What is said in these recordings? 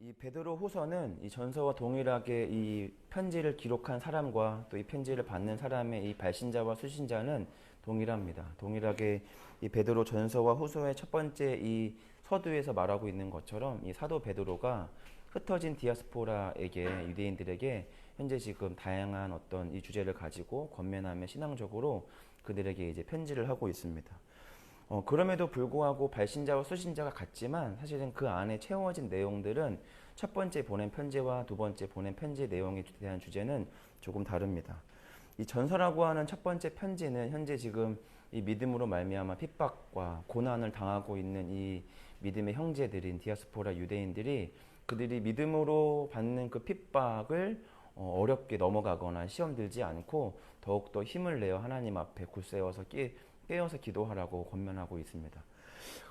이 베드로 후서는 이 전서와 동일하게 이 편지를 기록한 사람과 또 이 편지를 받는 사람의 이 발신자와 수신자는 동일합니다. 동일하게 이 베드로 전서와 후서의 첫 번째 이 서두에서 말하고 있는 것처럼 이 사도 베드로가 흩어진 디아스포라에게 유대인들에게 현재 지금 다양한 어떤 이 주제를 가지고 권면하며 신앙적으로 그들에게 이제 편지를 하고 있습니다. 그럼에도 불구하고 발신자와 수신자가 같지만 사실은 그 안에 채워진 내용들은 첫 번째 보낸 편지와 두 번째 보낸 편지 내용에 대한 주제는 조금 다릅니다. 이 전서라고 하는 첫 번째 편지는 현재 지금 이 믿음으로 말미암아 핍박과 고난을 당하고 있는 이 믿음의 형제들인 디아스포라 유대인들이 그들이 믿음으로 받는 그 핍박을 어렵게 넘어가거나 시험 들지 않고 더욱더 힘을 내어 하나님 앞에 굳세워서 깨어서 기도하라고 권면하고 있습니다.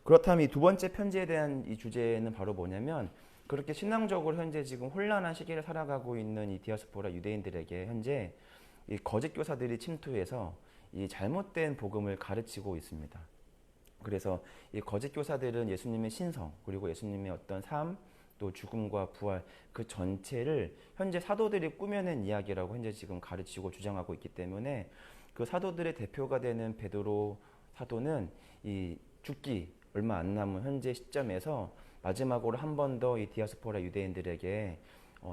그렇다면 이 두 번째 편지에 대한 이 주제는 바로 뭐냐면 그렇게 신앙적으로 현재 지금 혼란한 시기를 살아가고 있는 이 디아스포라 유대인들에게 현재 이 거짓 교사들이 침투해서 이 잘못된 복음을 가르치고 있습니다. 그래서 이 거짓 교사들은 예수님의 신성 그리고 예수님의 어떤 삶 또 죽음과 부활 그 전체를 현재 사도들이 꾸며낸 이야기라고 현재 지금 가르치고 주장하고 있기 때문에 그 사도들의 대표가 되는 베드로 사도는 이 죽기 얼마 안 남은 현재 시점에서 마지막으로 한 번 더 이 디아스포라 유대인들에게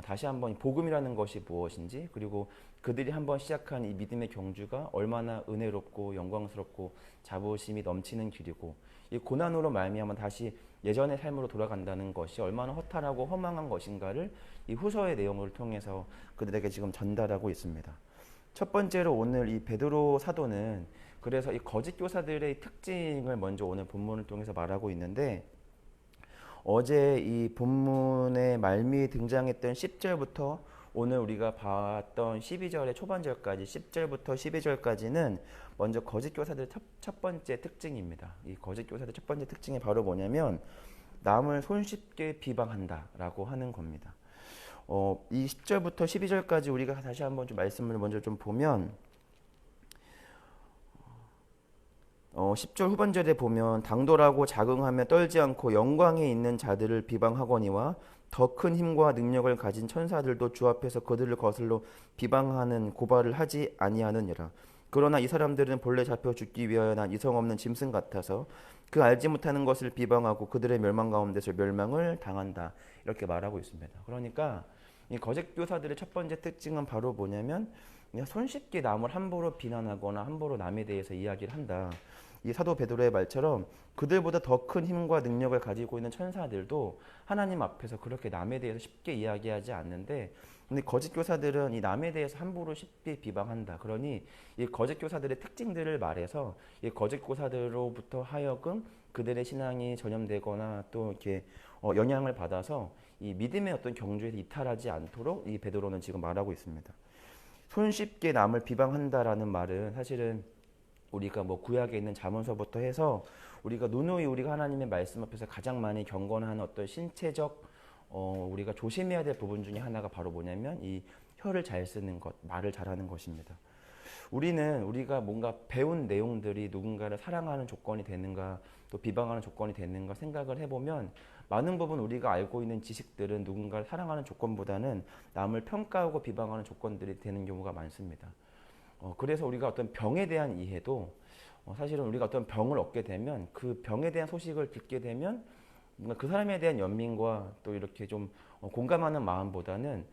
다시 한번 복음이라는 것이 무엇인지 그리고 그들이 한번 시작한 이 믿음의 경주가 얼마나 은혜롭고 영광스럽고 자부심이 넘치는 길이고 이 고난으로 말미암아 다시 예전의 삶으로 돌아간다는 것이 얼마나 허탈하고 허망한 것인가를 이 후서의 내용을 통해서 그들에게 지금 전달하고 있습니다. 첫 번째로 오늘 이 베드로 사도는 그래서 이 거짓 교사들의 특징을 먼저 오늘 본문을 통해서 말하고 있는데 어제 이 본문의 말미에 등장했던 10절부터 오늘 우리가 봤던 12절의 초반절까지 10절부터 12절까지는 먼저 거짓 교사들의 첫 번째 특징입니다. 이 거짓 교사들의 첫 번째 특징이 바로 뭐냐면 남을 손쉽게 비방한다라고 하는 겁니다. 이 10절부터 12절까지 우리가 다시 한번 좀 말씀을 먼저 좀 보면 10절 후반절에 보면 당돌하고 자긍하며 떨지 않고 영광에 있는 자들을 비방하거니와 더 큰 힘과 능력을 가진 천사들도 주 앞에서 그들을 거슬러 비방하는 고발을 하지 아니하느니라. 그러나 이 사람들은 본래 잡혀 죽기 위하여 난 이성 없는 짐승 같아서 그 알지 못하는 것을 비방하고 그들의 멸망 가운데서 멸망을 당한다. 이렇게 말하고 있습니다. 그러니까 이 거짓 교사들의 첫 번째 특징은 바로 뭐냐면 그냥 손쉽게 남을 함부로 비난하거나 함부로 남에 대해서 이야기를 한다. 이 사도 베드로의 말처럼 그들보다 더 큰 힘과 능력을 가지고 있는 천사들도 하나님 앞에서 그렇게 남에 대해서 쉽게 이야기하지 않는데 근데 거짓 교사들은 이 남에 대해서 함부로 쉽게 비방한다. 그러니 이 거짓 교사들의 특징들을 말해서 이 거짓 교사들로부터 하여금 그들의 신앙이 전염되거나 또 이렇게 영향을 받아서 이 믿음의 어떤 경주에서 이탈하지 않도록 이 베드로는 지금 말하고 있습니다. 손쉽게 남을 비방한다라는 말은 사실은 우리가 뭐 구약에 있는 잠언서부터 해서 우리가 누누이 우리가 하나님의 말씀 앞에서 가장 많이 경건한 어떤 신체적 우리가 조심해야 될 부분 중에 하나가 바로 뭐냐면 이 혀를 잘 쓰는 것, 말을 잘하는 것입니다. 우리가 뭔가 배운 내용들이 누군가를 사랑하는 조건이 되는가 또 비방하는 조건이 되는가 생각을 해보면 많은 부분 우리가 알고 있는 지식들은 누군가를 사랑하는 조건보다는 남을 평가하고 비방하는 조건들이 되는 경우가 많습니다. 그래서 우리가 어떤 병에 대한 이해도 사실은 우리가 어떤 병을 얻게 되면 그 병에 대한 소식을 듣게 되면 뭔가 그 사람에 대한 연민과 또 이렇게 좀 공감하는 마음보다는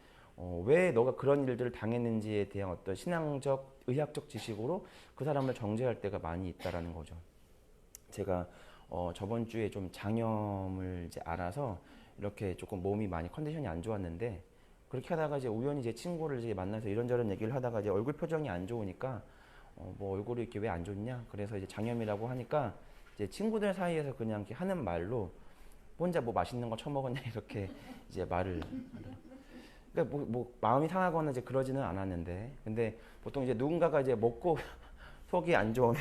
왜 너가 그런 일들을 당했는지에 대한 어떤 신앙적, 의학적 지식으로 그 사람을 정죄할 때가 많이 있다라는 거죠. 제가 저번 주에 좀 장염을 이제 알아서 이렇게 조금 몸이 많이 컨디션이 안 좋았는데 그렇게 하다가 이제 우연히 제 친구를 이제 만나서 이런저런 얘기를 하다가 이제 얼굴 표정이 안 좋으니까 뭐 얼굴이 이렇게 왜 안 좋냐? 그래서 이제 장염이라고 하니까 이제 친구들 사이에서 그냥 이렇게 하는 말로 혼자 뭐 맛있는 거 처먹었냐 이렇게 이제 말을 하더라고요. 그러니까 뭐 마음이 상하거나 이제 그러지는 않았는데 근데 보통 이제 누군가가 이제 먹고 속이 안 좋으면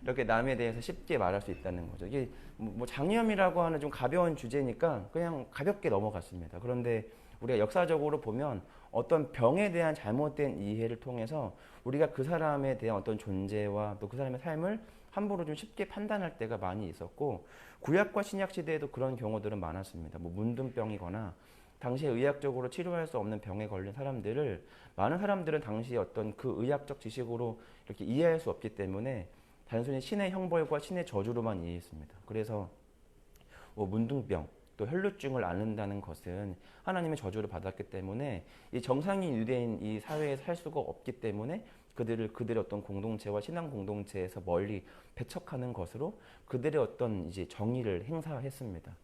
이렇게 남에 대해서 쉽게 말할 수 있다는 거죠. 이게 뭐 장염이라고 하는 좀 가벼운 주제니까 그냥 가볍게 넘어갔습니다. 그런데 우리가 역사적으로 보면 어떤 병에 대한 잘못된 이해를 통해서 우리가 그 사람에 대한 어떤 존재와 또 그 사람의 삶을 함부로 좀 쉽게 판단할 때가 많이 있었고 구약과 신약 시대에도 그런 경우들은 많았습니다. 뭐 문둥병이거나 당시에 의학적으로 치료할 수 없는 병에 걸린 사람들을 많은 사람들은 당시 어떤 그 의학적 지식으로 이렇게 이해할 수 없기 때문에 단순히 신의 형벌과 신의 저주로만 이해했습니다. 그래서 뭐 문둥병 또 혈루증을 앓는다는 것은 하나님의 저주를 받았기 때문에 이 정상인 유대인 이 사회에 살 수가 없기 때문에 그들의 어떤 공동체와 신앙 공동체에서 멀리 배척하는 것으로 그들의 어떤 이제 정의를 행사했습니다.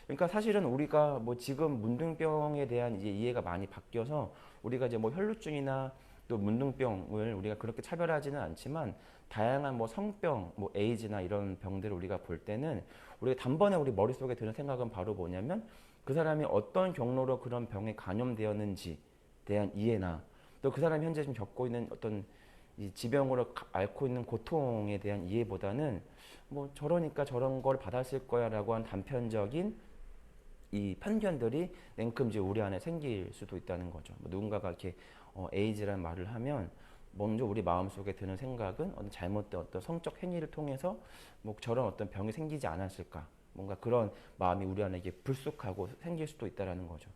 그러니까 사실은 우리가 뭐 지금 문둥병에 대한 이제 이해가 많이 바뀌어서 우리가 이제 뭐 혈루증이나 또 문둥병을 우리가 그렇게 차별하지는 않지만 다양한 뭐 성병, 뭐 에이즈나 이런 병들을 우리가 볼 때는 우리가 단번에 우리 머릿속에 드는 생각은 바로 뭐냐면 그 사람이 어떤 경로로 그런 병에 감염되었는지 대한 이해나 또 그 사람이 현재 좀 겪고 있는 어떤 이 지병으로 앓고 있는 고통에 대한 이해보다는 뭐 저러니까 저런 걸 받았을 거야라고 한 단편적인 이 편견들이 냉큼 이제 우리 안에 생길 수도 있다는 거죠. 뭐 누군가가 이렇게 에이즈라는 말을 하면 먼저 우리 마음속에 드는 생각은 어떤 잘못된 어떤 성적 행위를 통해서 뭐 저런 어떤 병이 생기지 않았을까, 뭔가 그런 마음이 우리 안에 이게 불쑥하고 생길 수도 있다라는 거죠.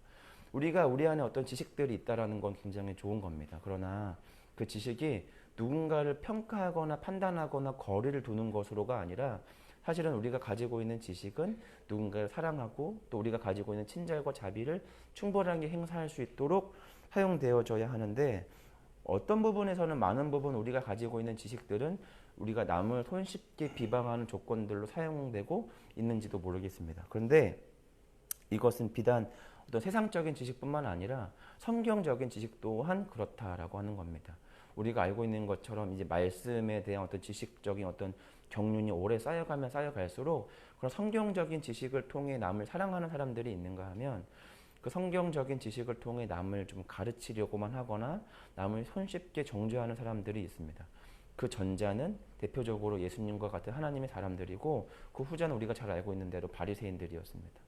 우리가 우리 안에 어떤 지식들이 있다라는 건 굉장히 좋은 겁니다. 그러나 그 지식이 누군가를 평가하거나 판단하거나 거리를 두는 것으로가 아니라 사실은 우리가 가지고 있는 지식은 누군가를 사랑하고 또 우리가 가지고 있는 친절과 자비를 충분하게 행사할 수 있도록 사용되어져야 하는데, 어떤 부분에서는 많은 부분 우리가 가지고 있는 지식들은 우리가 남을 손쉽게 비방하는 조건들로 사용되고 있는지도 모르겠습니다. 그런데 이것은 비단 어떤 세상적인 지식뿐만 아니라 성경적인 지식 또한 그렇다라고 하는 겁니다. 우리가 알고 있는 것처럼 이제 말씀에 대한 어떤 지식적인 어떤 경륜이 오래 쌓여가면 쌓여갈수록 그런 성경적인 지식을 통해 남을 사랑하는 사람들이 있는가 하면 그 성경적인 지식을 통해 남을 좀 가르치려고만 하거나 남을 손쉽게 정죄하는 사람들이 있습니다. 그 전자는 대표적으로 예수님과 같은 하나님의 사람들이고 그 후자는 우리가 잘 알고 있는 대로 바리새인들이었습니다.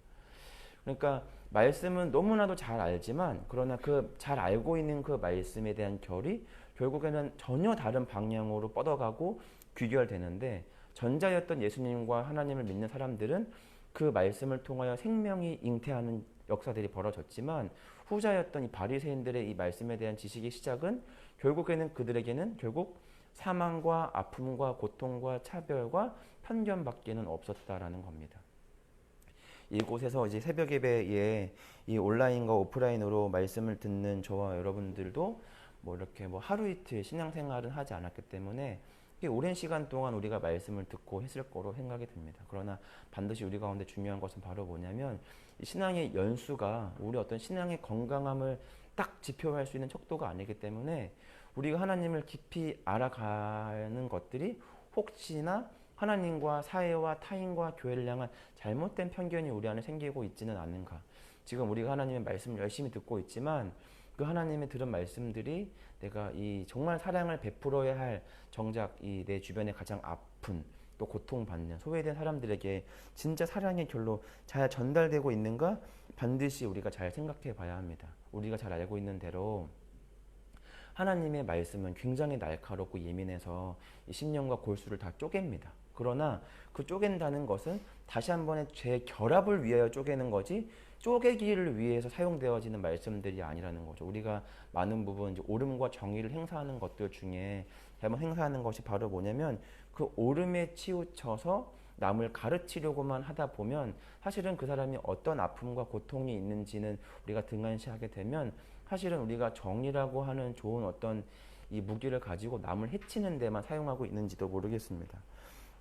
그러니까 말씀은 너무나도 잘 알지만 그러나 그 잘 알고 있는 그 말씀에 대한 결이 결국에는 전혀 다른 방향으로 뻗어가고 귀결되는데, 전자였던 예수님과 하나님을 믿는 사람들은 그 말씀을 통하여 생명이 잉태하는 역사들이 벌어졌지만 후자였던 이 바리새인들의 이 말씀에 대한 지식의 시작은 결국에는 그들에게는 결국 사망과 아픔과 고통과 차별과 편견밖에는 없었다라는 겁니다. 이곳에서 이제 새벽 예배에 이 온라인과 오프라인으로 말씀을 듣는 저와 여러분들도 뭐 이렇게 뭐 하루 이틀 신앙생활은 하지 않았기 때문에 오랜 시간 동안 우리가 말씀을 듣고 했을 거로 생각이 듭니다. 그러나 반드시 우리 가운데 중요한 것은 바로 뭐냐면 신앙의 연수가 우리 어떤 신앙의 건강함을 딱 지표할 수 있는 척도가 아니기 때문에 우리가 하나님을 깊이 알아가는 것들이 혹시나 하나님과 사회와 타인과 교회를 향한 잘못된 편견이 우리 안에 생기고 있지는 않은가. 지금 우리가 하나님의 말씀을 열심히 듣고 있지만 그 하나님의 들은 말씀들이 내가 이 정말 사랑을 베풀어야 할 정작 이 내 주변에 가장 아픈 또 고통받는 소외된 사람들에게 진짜 사랑의 결로 잘 전달되고 있는가 반드시 우리가 잘 생각해 봐야 합니다. 우리가 잘 알고 있는 대로 하나님의 말씀은 굉장히 날카롭고 예민해서 이 심령과 골수를 다 쪼갭니다. 그러나 그 쪼갠다는 것은 다시 한 번의 재결합을 위하여 쪼개는 거지 쪼개기를 위해서 사용되어지는 말씀들이 아니라는 거죠. 우리가 많은 부분 이제 옳음과 정의를 행사하는 것들 중에 잘못 행사하는 것이 바로 뭐냐면 그 옳음에 치우쳐서 남을 가르치려고만 하다 보면 사실은 그 사람이 어떤 아픔과 고통이 있는지는 우리가 등한시하게 되면 사실은 우리가 정의라고 하는 좋은 어떤 이 무기를 가지고 남을 해치는 데만 사용하고 있는지도 모르겠습니다.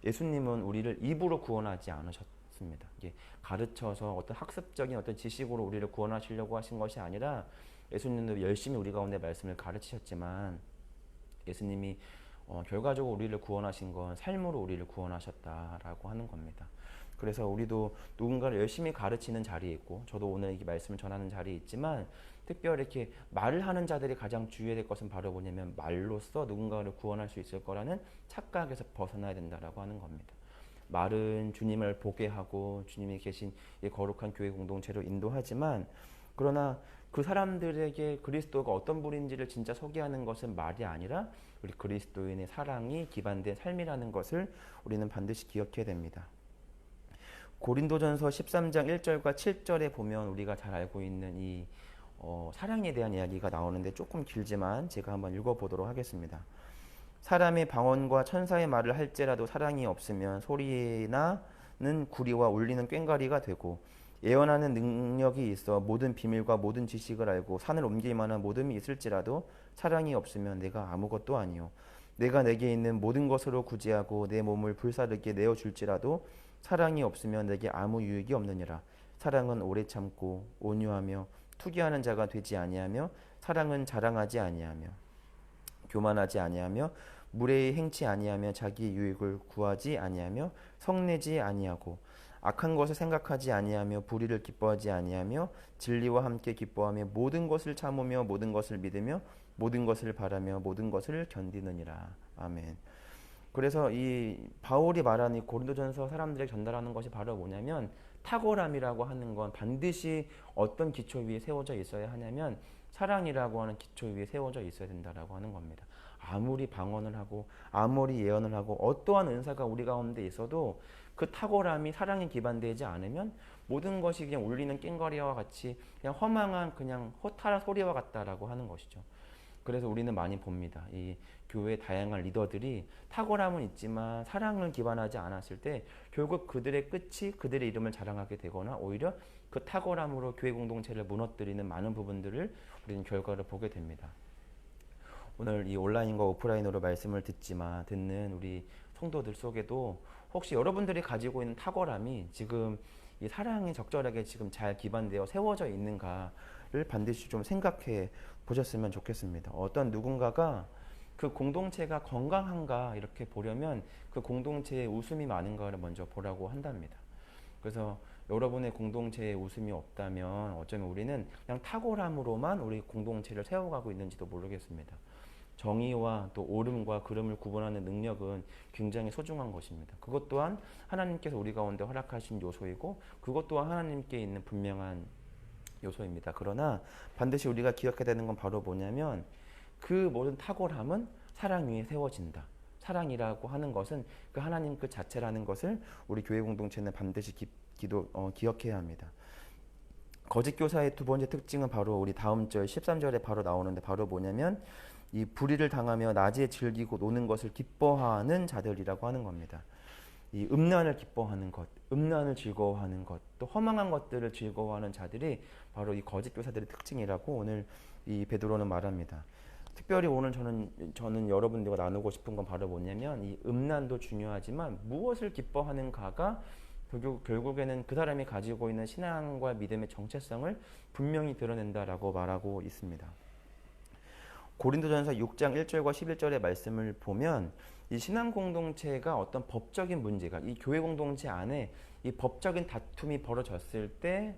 예수님은 우리를 입으로 구원하지 않으셨습니다. 이게 가르쳐서 어떤 학습적인 어떤 지식으로 우리를 구원하시려고 하신 것이 아니라 예수님도 열심히 우리 가운데 말씀을 가르치셨지만 예수님이 결과적으로 우리를 구원하신 건 삶으로 우리를 구원하셨다라고 하는 겁니다. 그래서 우리도 누군가를 열심히 가르치는 자리에 있고 저도 오늘 이 말씀을 전하는 자리에 있지만 특별히 이렇게 말을 하는 자들이 가장 주의해야 될 것은 바로 뭐냐면 말로써 누군가를 구원할 수 있을 거라는 착각에서 벗어나야 된다라고 하는 겁니다. 말은 주님을 보게 하고 주님이 계신 이 거룩한 교회 공동체로 인도하지만 그러나 그 사람들에게 그리스도가 어떤 분인지를 진짜 소개하는 것은 말이 아니라 우리 그리스도인의 사랑이 기반된 삶이라는 것을 우리는 반드시 기억해야 됩니다. 고린도전서 13장 1절과 7절에 보면 우리가 잘 알고 있는 이 사랑에 대한 이야기가 나오는데 조금 길지만 제가 한번 읽어보도록 하겠습니다. 사람의 방언과 천사의 말을 할지라도 사랑이 없으면 소리나는 구리와 울리는 꽹과리가 되고, 예언하는 능력이 있어 모든 비밀과 모든 지식을 알고 산을 옮길 만한 모든이 있을지라도 사랑이 없으면 내가 아무것도 아니요, 내가 내게 있는 모든 것으로 구제하고 내 몸을 불사르게 내어줄지라도 사랑이 없으면 내게 아무 유익이 없느니라. 사랑은 오래 참고 온유하며 투기하는 자가 되지 아니하며, 사랑은 자랑하지 아니하며 교만하지 아니하며 무례히 행치 아니하며 자기 유익을 구하지 아니하며 성내지 아니하고 악한 것을 생각하지 아니하며 불의를 기뻐하지 아니하며 진리와 함께 기뻐하며 모든 것을 참으며 모든 것을 믿으며 모든 것을 바라며 모든 것을 견디느니라. 아멘. 그래서 이 바울이 말하는 이 고린도전서 사람들에게 전달하는 것이 바로 뭐냐면, 탁월함이라고 하는 건 반드시 어떤 기초 위에 세워져 있어야 하냐면 사랑이라고 하는 기초 위에 세워져 있어야 된다라고 하는 겁니다. 아무리 방언을 하고 아무리 예언을 하고 어떠한 은사가 우리 가운데 있어도 그 탁월함이 사랑에 기반되지 않으면 모든 것이 그냥 울리는 꽹과리와 같이 그냥 허망한 그냥 허탈한 소리와 같다라고 하는 것이죠. 그래서 우리는 많이 봅니다. 이 교회 다양한 리더들이 탁월함은 있지만 사랑을 기반하지 않았을 때 결국 그들의 끝이 그들의 이름을 자랑하게 되거나 오히려 그 탁월함으로 교회 공동체를 무너뜨리는 많은 부분들을 우리는 결과를 보게 됩니다. 오늘 이 온라인과 오프라인으로 말씀을 듣는 우리 성도들 속에도 혹시 여러분들이 가지고 있는 탁월함이 지금 이 사랑에 적절하게 지금 잘 기반되어 세워져 있는가를 반드시 좀 생각해 보셨으면 좋겠습니다. 어떤 누군가가 그 공동체가 건강한가 이렇게 보려면 그 공동체에 웃음이 많은가를 먼저 보라고 한답니다. 그래서 여러분의 공동체에 웃음이 없다면 어쩌면 우리는 그냥 탁월함으로만 우리 공동체를 세워가고 있는지도 모르겠습니다. 정의와 또 옳음과 그름을 구분하는 능력은 굉장히 소중한 것입니다. 그것 또한 하나님께서 우리 가운데 허락하신 요소이고 그것 또한 하나님께 있는 분명한 요소입니다. 그러나 반드시 우리가 기억해야 되는 건 바로 뭐냐면 그 모든 탁월함은 사랑 위에 세워진다. 사랑이라고 하는 것은 그 하나님 그 자체라는 것을 우리 교회 공동체는 반드시 기억해야 합니다. 거짓 교사의 두 번째 특징은 바로 우리 다음 절 13절에 바로 나오는데 바로 뭐냐면 이 불의를 당하며 낮에 즐기고 노는 것을 기뻐하는 자들이라고 하는 겁니다. 이 음란을 기뻐하는 것, 음란을 즐거워하는 것, 또 허망한 것들을 즐거워하는 자들이 바로 이 거짓 교사들의 특징이라고 오늘 이 베드로는 말합니다. 특별히 오늘 저는 여러분들과 나누고 싶은 건 바로 뭐냐면 이 음란도 중요하지만 무엇을 기뻐하는가가 결국에는 그 사람이 가지고 있는 신앙과 믿음의 정체성을 분명히 드러낸다라고 말하고 있습니다. 고린도전서 6장 1절과 11절의 말씀을 보면 이 신앙 공동체가 어떤 법적인 문제가 이 교회 공동체 안에 이 법적인 다툼이 벌어졌을 때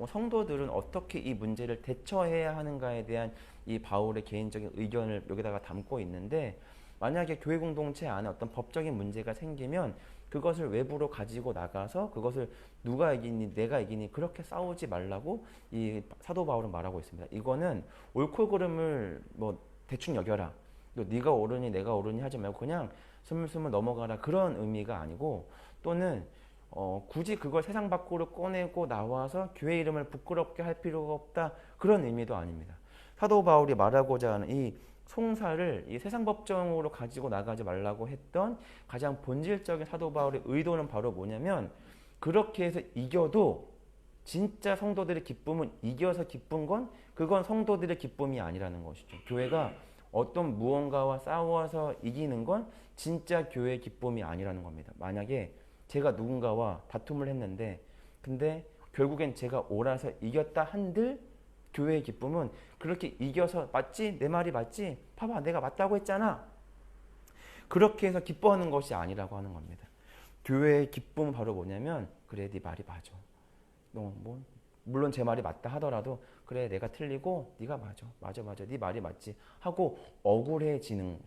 성도들은 어떻게 이 문제를 대처해야 하는가에 대한 이 바울의 개인적인 의견을 여기다가 담고 있는데, 만약에 교회 공동체 안에 어떤 법적인 문제가 생기면 그것을 외부로 가지고 나가서 그것을 누가 이기니 내가 이기니 그렇게 싸우지 말라고 이 사도 바울은 말하고 있습니다. 이거는 옳고 그름을 뭐 대충 여겨라, 네가 옳으니 내가 옳으니 하지 말고 그냥 스물스물 넘어가라, 그런 의미가 아니고, 또는 굳이 그걸 세상 밖으로 꺼내고 나와서 교회 이름을 부끄럽게 할 필요가 없다, 그런 의미도 아닙니다. 사도 바울이 말하고자 하는 이 송사를 이 세상 법정으로 가지고 나가지 말라고 했던 가장 본질적인 사도 바울의 의도는 바로 뭐냐면, 그렇게 해서 이겨도 진짜 성도들의 기쁨은 이겨서 기쁜 건 그건 성도들의 기쁨이 아니라는 것이죠. 교회가 어떤 무언가와 싸워서 이기는 건 진짜 교회의 기쁨이 아니라는 겁니다. 만약에 제가 누군가와 다툼을 했는데 근데 결국엔 제가 옳아서 이겼다 한들 교회의 기쁨은 그렇게 이겨서 맞지? 내 말이 맞지? 봐봐, 내가 맞다고 했잖아. 그렇게 해서 기뻐하는 것이 아니라고 하는 겁니다. 교회의 기쁨은 바로 뭐냐면, 그래 네 말이 맞아. 뭐 물론 제 말이 맞다 하더라도 그래 내가 틀리고 네가 맞아 네 말이 맞지 하고 억울해지는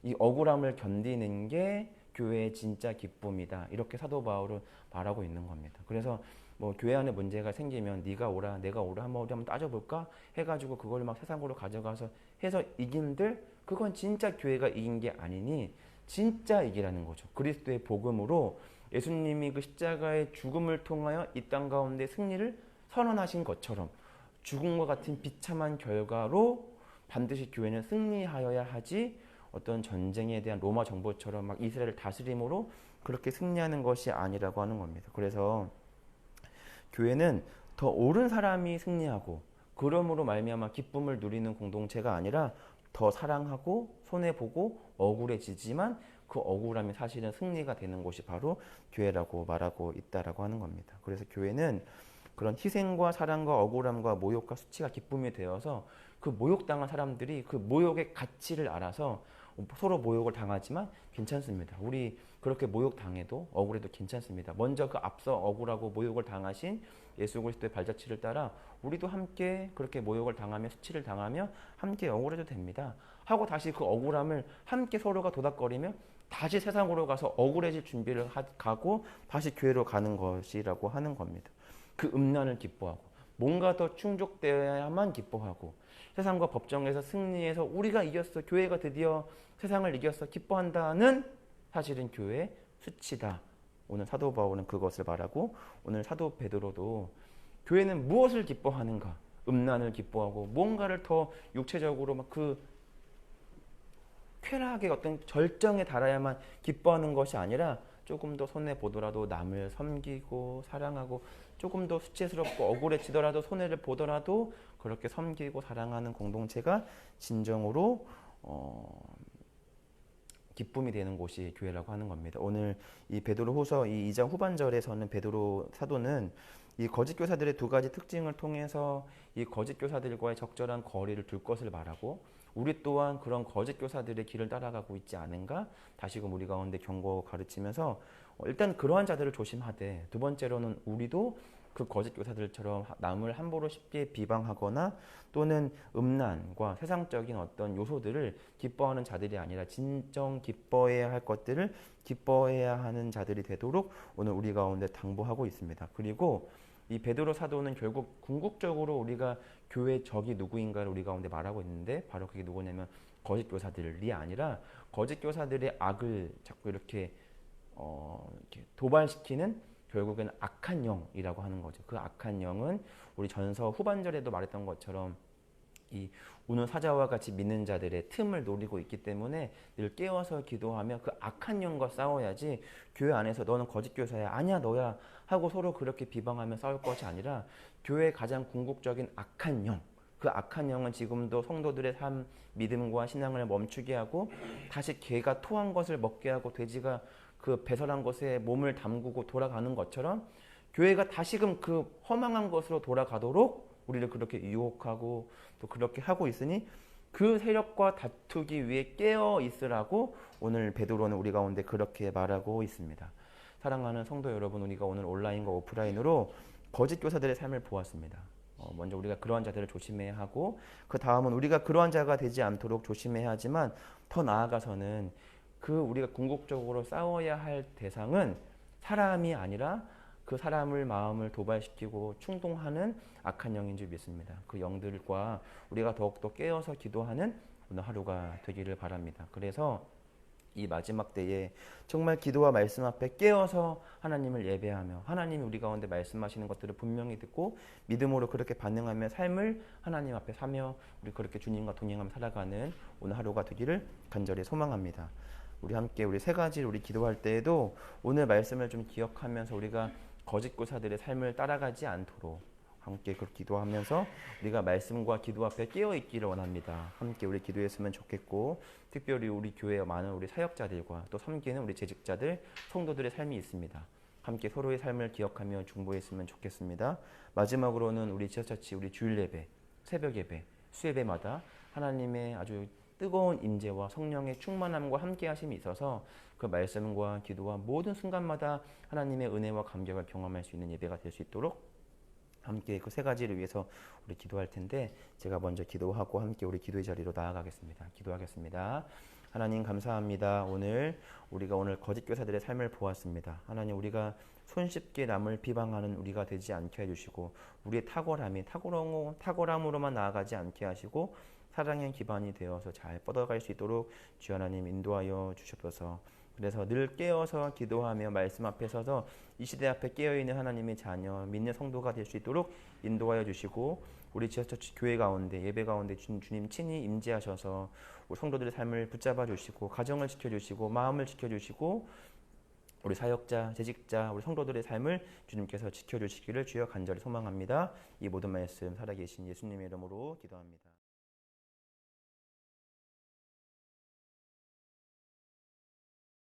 이 억울함을 견디는 게 교회의 진짜 기쁨이다, 이렇게 사도 바울은 말하고 있는 겁니다. 그래서 뭐 교회 안에 문제가 생기면 네가 오라 내가 오라 한번 따져볼까 해가지고 그걸 막 세상으로 가져가서 해서 이긴들 그건 진짜 교회가 이긴 게 아니니 진짜 이기라는 거죠. 그리스도의 복음으로 예수님이 그 십자가의 죽음을 통하여 이 땅 가운데 승리를 선언하신 것처럼 죽음과 같은 비참한 결과로 반드시 교회는 승리하여야 하지, 어떤 전쟁에 대한 로마 정부처럼 막 이스라엘을 다스림으로 그렇게 승리하는 것이 아니라고 하는 겁니다. 그래서 교회는 더 옳은 사람이 승리하고 그러므로 말미암아 기쁨을 누리는 공동체가 아니라 더 사랑하고 손해보고 억울해지지만 그 억울함이 사실은 승리가 되는 곳이 바로 교회라고 말하고 있다라고 하는 겁니다. 그래서 교회는 그런 희생과 사랑과 억울함과 모욕과 수치가 기쁨이 되어서 그 모욕당한 사람들이 그 모욕의 가치를 알아서 서로 모욕을 당하지만 괜찮습니다. 우리 그렇게 모욕당해도 억울해도 괜찮습니다. 먼저 그 앞서 억울하고 모욕을 당하신 예수 그리스도의 발자취를 따라 우리도 함께 그렇게 모욕을 당하며 수치를 당하며 함께 억울해도 됩니다. 하고 다시 그 억울함을 함께 서로가 도닥거리며 다시 세상으로 가서 억울해질 준비를 가고 다시 교회로 가는 것이라고 하는 겁니다. 그 음란을 기뻐하고 뭔가 더 충족되어야만 기뻐하고 세상과 법정에서 승리해서 우리가 이겼어, 교회가 드디어 세상을 이겼어 기뻐한다는 사실은 교회의 수치다. 오늘 사도 바울은 그것을 말하고 오늘 사도 베드로도 교회는 무엇을 기뻐하는가? 음란을 기뻐하고 뭔가를 더 육체적으로 막 그 쾌락의 어떤 절정에 달아야만 기뻐하는 것이 아니라 조금 더 손해 보더라도 남을 섬기고 사랑하고 조금 더 수치스럽고 억울해지더라도 손해를 보더라도 그렇게 섬기고 사랑하는 공동체가 진정으로 기쁨이 되는 곳이 교회라고 하는 겁니다. 오늘 이 베드로후서 이 2장 후반절에서는 베드로 사도는 이 거짓 교사들의 두 가지 특징을 통해서 이 거짓 교사들과의 적절한 거리를 둘 것을 말하고 우리 또한 그런 거짓 교사들의 길을 따라가고 있지 않은가 다시금 우리 가운데 경고 가르치면서 일단 그러한 자들을 조심하되 두 번째로는 우리도 그 거짓 교사들처럼 남을 함부로 쉽게 비방하거나 또는 음란과 세상적인 어떤 요소들을 기뻐하는 자들이 아니라 진정 기뻐해야 할 것들을 기뻐해야 하는 자들이 되도록 오늘 우리 가운데 당부하고 있습니다. 그리고 이 베드로 사도는 결국 궁극적으로 우리가 교회 적이 누구인가를 우리 가운데 말하고 있는데 바로 그게 누구냐면 거짓 교사들이 아니라 거짓 교사들의 악을 자꾸 이렇게 도발시키는 결국엔 악한 영이라고 하는 거죠. 그 악한 영은 우리 전서 후반절에도 말했던 것처럼 이 우는 사자와 같이 믿는 자들의 틈을 노리고 있기 때문에 늘 깨워서 기도하며 그 악한 영과 싸워야지 교회 안에서 너는 거짓 교사야 아니야 너야 하고 서로 그렇게 비방하며 싸울 것이 아니라 교회의 가장 궁극적인 악한 영, 그 악한 영은 지금도 성도들의 삶, 믿음과 신앙을 멈추게 하고 다시 개가 토한 것을 먹게 하고 돼지가 그 배설한 것에 몸을 담그고 돌아가는 것처럼 교회가 다시금 그 허망한 것으로 돌아가도록 우리를 그렇게 유혹하고 또 그렇게 하고 있으니 그 세력과 다투기 위해 깨어 있으라고 오늘 베드로는 우리 가운데 그렇게 말하고 있습니다. 사랑하는 성도 여러분, 우리가 오늘 온라인과 오프라인으로 거짓 교사들의 삶을 보았습니다. 먼저 우리가 그러한 자들을 조심해야 하고 그 다음은 우리가 그러한 자가 되지 않도록 조심해야 하지만 더 나아가서는 그 우리가 궁극적으로 싸워야 할 대상은 사람이 아니라 그 사람을 마음을 도발시키고 충동하는 악한 영인 줄 믿습니다. 그 영들과 우리가 더욱더 깨어서 기도하는 오늘 하루가 되기를 바랍니다. 그래서 이 마지막 때에 정말 기도와 말씀 앞에 깨어서 하나님을 예배하며 하나님이 우리 가운데 말씀하시는 것들을 분명히 듣고 믿음으로 그렇게 반응하며 삶을 하나님 앞에 사며 우리 그렇게 주님과 동행하며 살아가는 오늘 하루가 되기를 간절히 소망합니다. 우리 함께 우리 세 가지를 우리 기도할 때에도 오늘 말씀을 좀 기억하면서 우리가 거짓 교사들의 삶을 따라가지 않도록 함께 그렇게 기도하면서 우리가 말씀과 기도 앞에 깨어 있기를 원합니다. 함께 우리 기도했으면 좋겠고 특별히 우리 교회의 많은 우리 사역자들과 또 섬기는 우리 재직자들, 성도들의 삶이 있습니다. 함께 서로의 삶을 기억하며 중보했으면 좋겠습니다. 마지막으로는 우리 지하처치 우리 주일 예배, 새벽 예배, 수예배마다 하나님의 아주 뜨거운 임재와 성령의 충만함과 함께 하심이 있어서 그 말씀과 기도와 모든 순간마다 하나님의 은혜와 감격을 경험할 수 있는 예배가 될 수 있도록 함께 그 세 가지를 위해서 우리 기도할 텐데 제가 먼저 기도하고 함께 우리 기도의 자리로 나아가겠습니다. 기도하겠습니다. 하나님 감사합니다. 우리가 오늘 거짓 교사들의 삶을 보았습니다. 하나님 우리가 손쉽게 남을 비방하는 우리가 되지 않게 해주시고 우리의 탁월함으로만 나아가지 않게 하시고 사랑의 기반이 되어서 잘 뻗어갈 수 있도록 주 하나님 인도하여 주시옵소서. 그래서 늘 깨어서 기도하며 말씀 앞에 서서 이 시대 앞에 깨어있는 하나님의 자녀, 믿는 성도가 될 수 있도록 인도하여 주시고 우리 지하처치 교회 가운데 예배 가운데 주님 친히 임재하셔서 우리 성도들의 삶을 붙잡아 주시고 가정을 지켜주시고 마음을 지켜주시고 우리 사역자, 재직자, 우리 성도들의 삶을 주님께서 지켜주시기를 주여 간절히 소망합니다. 이 모든 말씀 살아계신 예수님의 이름으로 기도합니다.